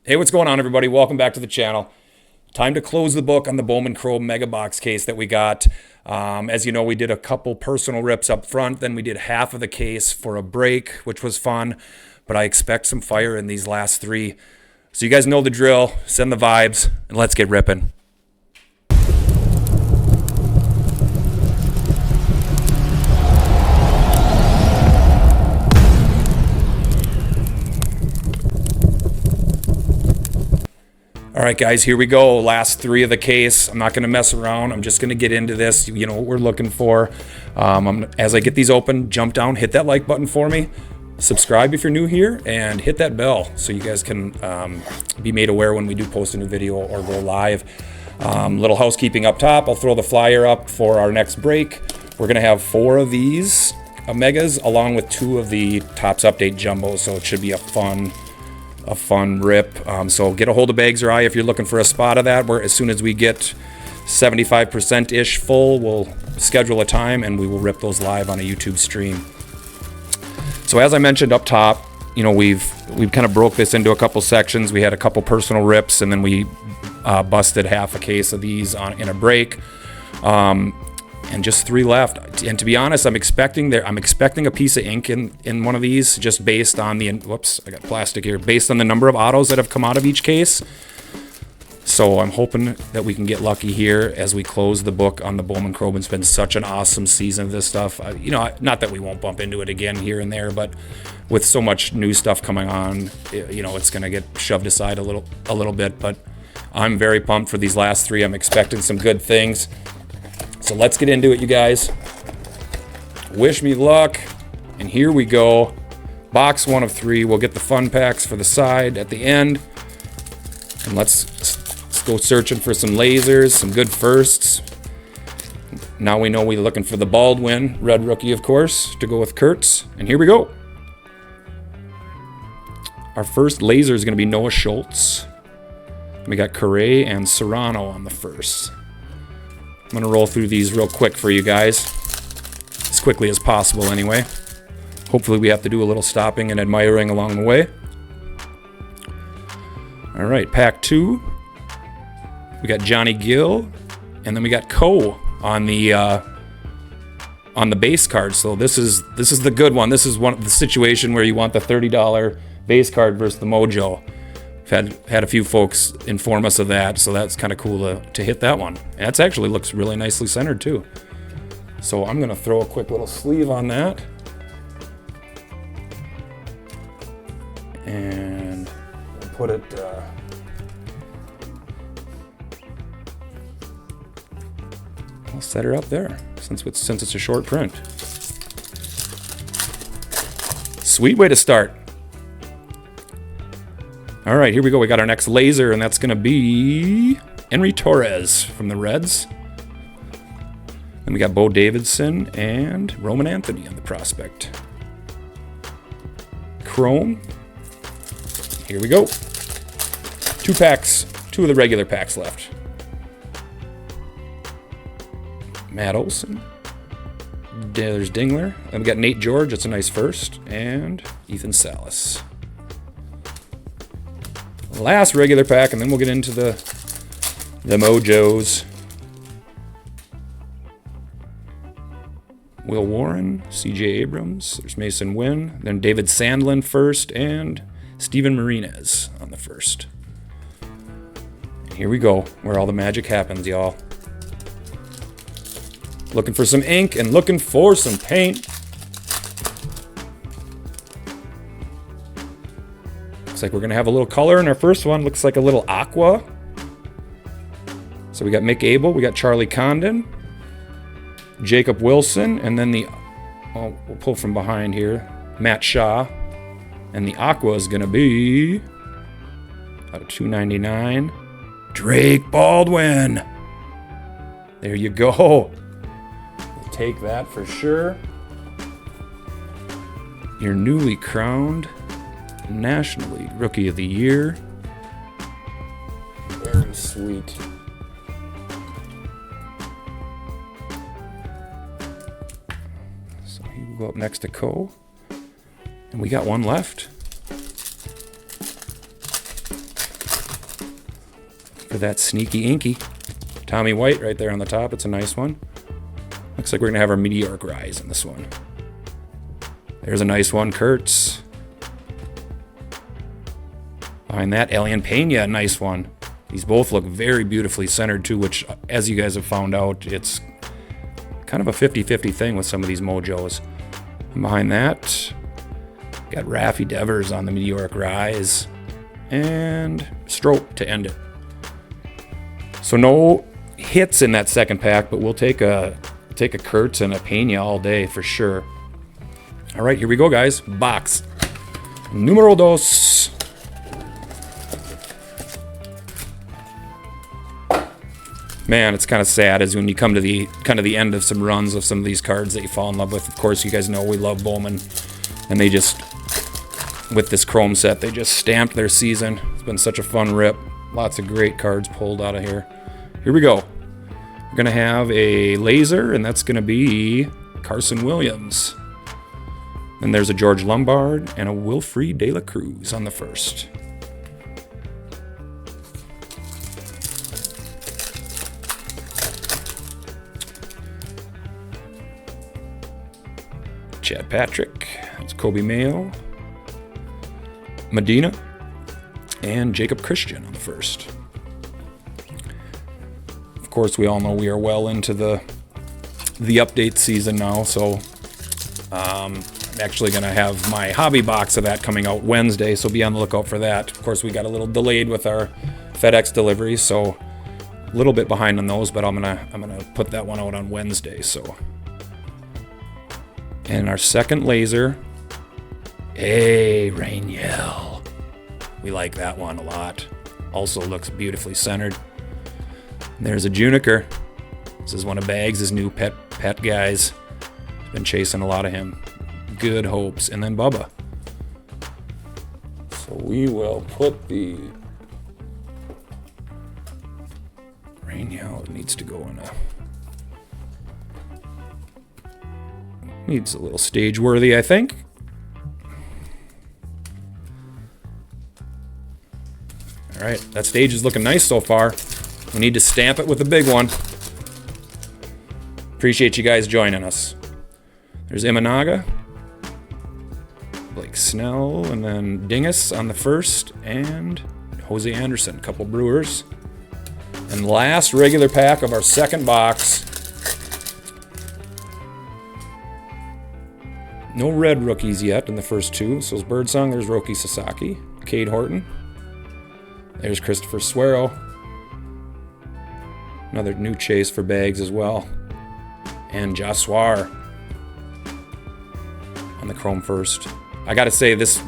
Hey, what's going on, everybody? Welcome back to the channel. Time to close the book on the Bowman Chrome Mega Box case that we got. As you know, we did a couple personal rips up front, then we did half of the case for a break, which was fun, but I expect some fire in these last three. So you guys know the drill. Send the vibes, and let's get ripping. All right, guys, here we go. Last three of the case. I'm not going to mess around. I'm just going to get into this. You know what we're looking for. As I get these open, jump down, hit that like button for me. Subscribe if you're new here, and hit that bell so you guys can be made aware when we do post a new video or go live. Little housekeeping up top. I'll throw the flyer up for our next break. We're going to have 4 of these Megas along with 2 of the Topps Update Jumbos, so it should be a fun rip. So get a hold of Bags or I if you're looking for a spot of that. Where as soon as we get 75%-ish full, we'll schedule a time and we will rip those live on a YouTube stream. So as I mentioned up top, you know, we've kind of broke this into a couple sections. We had a couple personal rips, and then we busted half a case of these in a break. And just 3 left. And to be honest, I'm expecting a piece of ink in one of these, just based on the whoops, I got plastic here, based on the number of autos that have come out of each case. So I'm hoping that we can get lucky here as we close the book on the Bowman Chrome. It's been such an awesome season of this stuff. You know, not that we won't bump into it again here and there, but with so much new stuff coming on, you know, it's going to get shoved aside a little bit. But I'm very pumped for these last 3. I'm expecting some good things. So let's get into it, you guys. Wish me luck. And here we go. Box 1 of 3. We'll get the fun packs for the side at the end. And let's go searching for some lasers, some good firsts. Now we know we're looking for the Baldwin, red rookie, of course, to go with Kurtz. And here we go. Our first laser is going to be Noah Schultz. We got Correa and Serrano on the first. I'm going to roll through these real quick for you guys, as quickly as possible anyway. Hopefully we have to do a little stopping and admiring along the way. All right, pack 2. We got Johnny Gill, and then we got Coe on the base card. So this is the good one. This is one of the situation where you want the $30 base card versus the Mojo. Had a few folks inform us of that, so that's kind of cool to hit that one. And that's actually looks really nicely centered too. So I'm gonna throw a quick little sleeve on that, and we'll put it. I'll set her up there since it's a short print. Sweet way to start. All right, here we go. We got our next laser, and that's going to be Henry Torres from the Reds. Then we got Bo Davidson and Roman Anthony on the prospect. Chrome. Here we go. 2 packs, 2 of the regular packs left. Matt Olson. There's Dingler. Then we got Nate George. That's a nice first. And Ethan Salas. Last regular pack, and then we'll get into the Mojos. Will Warren, C.J. Abrams, there's Mason Wynn, then David Sandlin first, and Steven Marinez on the first. And here we go, where all the magic happens, y'all. Looking for some ink and looking for some paint. Looks like we're going to have a little color in our first one. Looks like a little aqua. So we got Mick Abel, we got Charlie Condon, Jacob Wilson, and then we'll pull from behind here, Matt Shaw. And the aqua is going to be out of $2.99, Drake Baldwin. There you go. We'll take that for sure. Your newly crowned National League Rookie of the Year. Very sweet. So he will go up next to Coe. And we got one left. for that sneaky inky. Tommy White right there on the top. It's a nice one. Looks like we're going to have our Meteoric Rise in this one. There's a nice one, Kurtz. Behind that, Alien Pena, a nice one. These both look very beautifully centered too, which, as you guys have found out, it's kind of a 50-50 thing with some of these Mojos. And behind that, got Raffy Devers on the Meteoric Rise. And Stroke to end it. So no hits in that second pack, but we'll take a Kurtz and a Pena all day for sure. All right, here we go, guys. Box numero dos. Man, it's kind of sad as when you come to the end of some runs of some of these cards that you fall in love with. Of course, you guys know we love Bowman, and they just, with this Chrome set, they just stamped their season. It's been such a fun rip. Lots of great cards pulled out of here. Here we go. We're going to have a laser, and that's going to be Carson Williams. Then there's a George Lombard and a Wilfrid De La Cruz on the first. Chad Patrick. That's Kobe Mayo. Medina. And Jacob Christian on the first. Of course, we all know we are well into the update season now, so I'm actually going to have my hobby box of that coming out Wednesday, so be on the lookout for that. Of course, we got a little delayed with our FedEx deliveries, so a little bit behind on those, but I'm gonna put that one out on Wednesday. So, and our second laser, hey, Rainiel. We like that one a lot. Also looks beautifully centered. And there's a Juniker. This is one of Bags' new pet guys. Been chasing a lot of him. Good hopes. And then Bubba. So we will put the Rainiel needs to go in needs a little stage worthy, I think. All right, that stage is looking nice so far. We need to stamp it with a big one. Appreciate you guys joining us. There's Imanaga, Blake Snell, and then Dingus on the first, and Jose Anderson, a couple Brewers. And last regular pack of our second box. No red rookies yet in the first two. So it's Birdsong, there's Roki Sasaki, Cade Horton. There's Christopher Suero. Another new chase for Bags as well. And Joswar on the Chrome first. I gotta say, this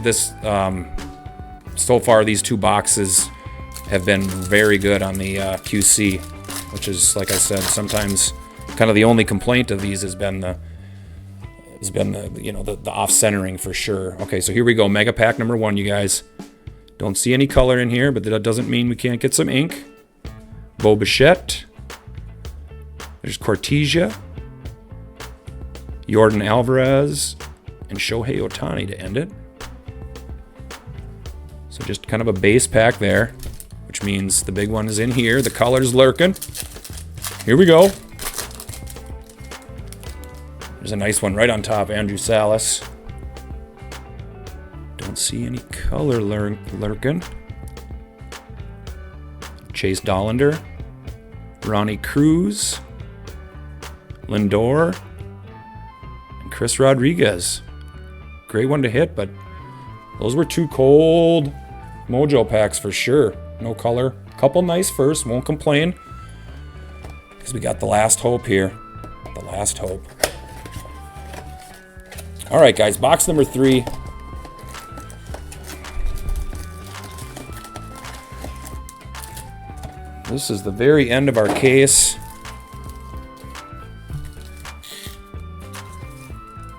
so far these two boxes have been very good on the QC, which is, like I said, sometimes kind of the only complaint of these has been the off-centering for sure. Okay, so here we go, Mega Pack number 1, you guys. Don't see any color in here, but that doesn't mean we can't get some ink. Bo Bichette. There's Cortesia. Jordan Alvarez. And Shohei Ohtani to end it. So just kind of a base pack there, which means the big one is in here. The color's lurking. Here we go. There's a nice one right on top, Andrew Salas. Don't see any color lurking. Chase Dollander. Ronnie Cruz. Lindor. And Chris Rodriguez. Great one to hit, but those were two cold Mojo packs for sure. No color. Couple nice first, won't complain. Because we got the last hope here. The last hope. All right, guys, box number 3. This is the very end of our case.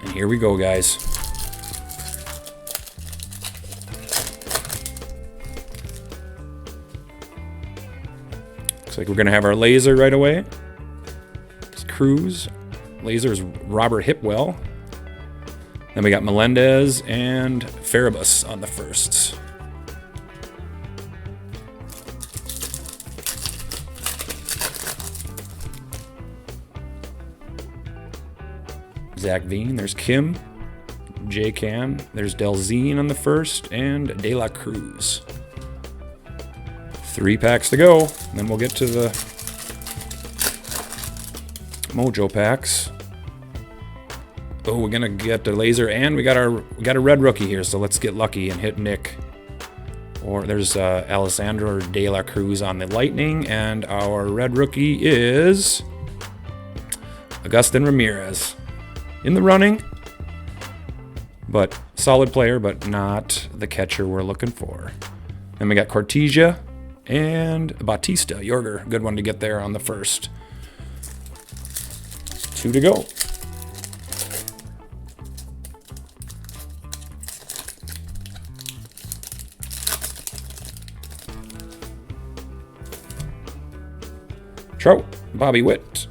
And here we go, guys. Looks like we're going to have our laser right away. It's Cruz. Laser is Robert Hipwell. Then we got Melendez and Farabus on the firsts. Zach Veen. There's Kim. J Cam. There's Delzine on the first, and De La Cruz. 3 packs to go, and then we'll get to the Mojo packs. Oh, we're gonna get the laser, and we got a red rookie here, so let's get lucky and hit Nick. Or there's Alessandro De La Cruz on the Lightning, and our red rookie is Agustin Ramirez. In the running, but solid player, but not the catcher we're looking for. Then we got Cortesia and Bautista Jorger. Good one to get there on the first. 2 to go. Trout, Bobby Witt,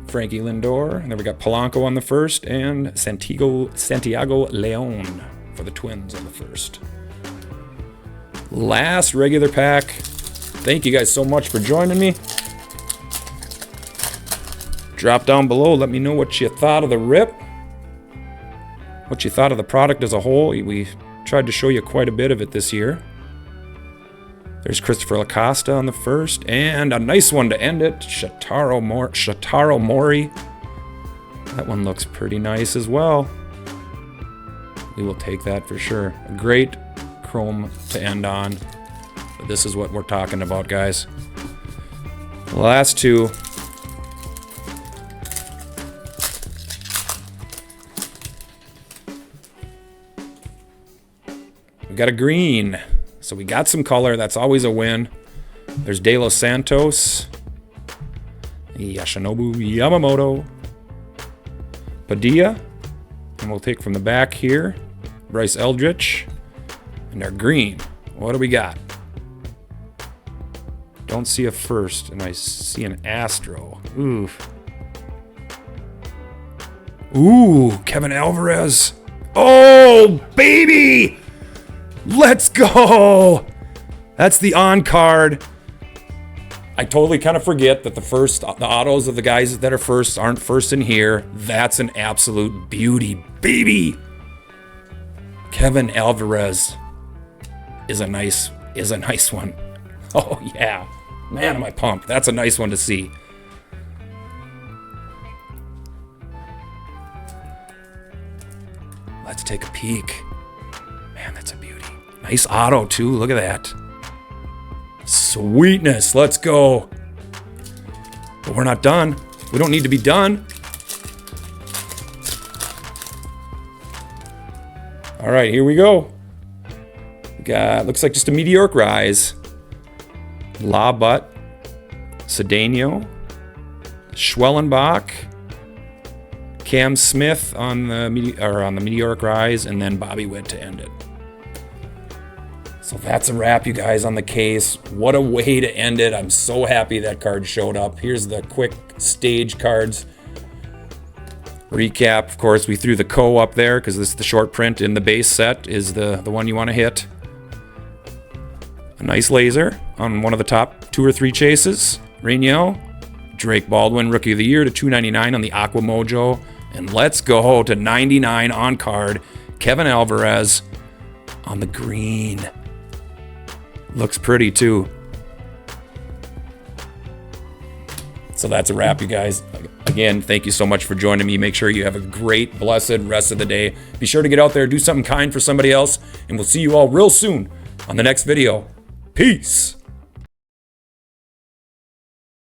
Frankie Lindor, and then we got Polanco on the first, and Santiago Leon for the Twins on the first. Last regular pack. Thank you guys so much for joining me. Drop down below, let me know what you thought of the rip, what you thought of the product as a whole. We tried to show you quite a bit of it this year. There's Christopher Lacosta on the first, and a nice one to end it, Shataro Mori. That one looks pretty nice as well. We will take that for sure. A great chrome to end on. But this is what we're talking about, guys. The last 2. We got a green. So we got some color. That's always a win. There's De Los Santos, Yoshinobu Yamamoto, Padilla, and we'll take from the back here, Bryce Eldridge, and our green. What do we got? Don't see a first, and I see an Astro. Ooh, Kevin Alvarez. Oh, baby! Let's go! That's the on card. I totally kind of forget that the autos of the guys that are first aren't first in here. That's an absolute beauty, baby. Kevin Alvarez is a nice one. Oh yeah, man, am I pumped. That's a nice one to see. Let's take a peek. Man, that's a beauty. Nice auto, too. Look at that. Sweetness. Let's go. But we're not done. We don't need to be done. All right, here we go. We got, looks like just a meteoric rise. Labutt, Cedeno, Schwellenbach, Cam Smith on the meteoric rise, and then Bobby Witt to end it. So that's a wrap, you guys, on the case. What a way to end it. I'm so happy that card showed up. Here's the quick stage cards recap. Of course, we threw the Co up there because this is the short print in the base set is the one you want to hit. A nice laser on one of the top 2 or 3 chases. Rainiel, Drake Baldwin, Rookie of the Year to 299 on the Aqua Mojo. And let's go to 99 on card. Kevin Alvarez on the green. Looks pretty too. So that's a wrap, you guys. Again, thank you so much for joining me. Make sure you have a great, blessed rest of the day. Be sure to get out there, do something kind for somebody else, and we'll see you all real soon on the next video. Peace.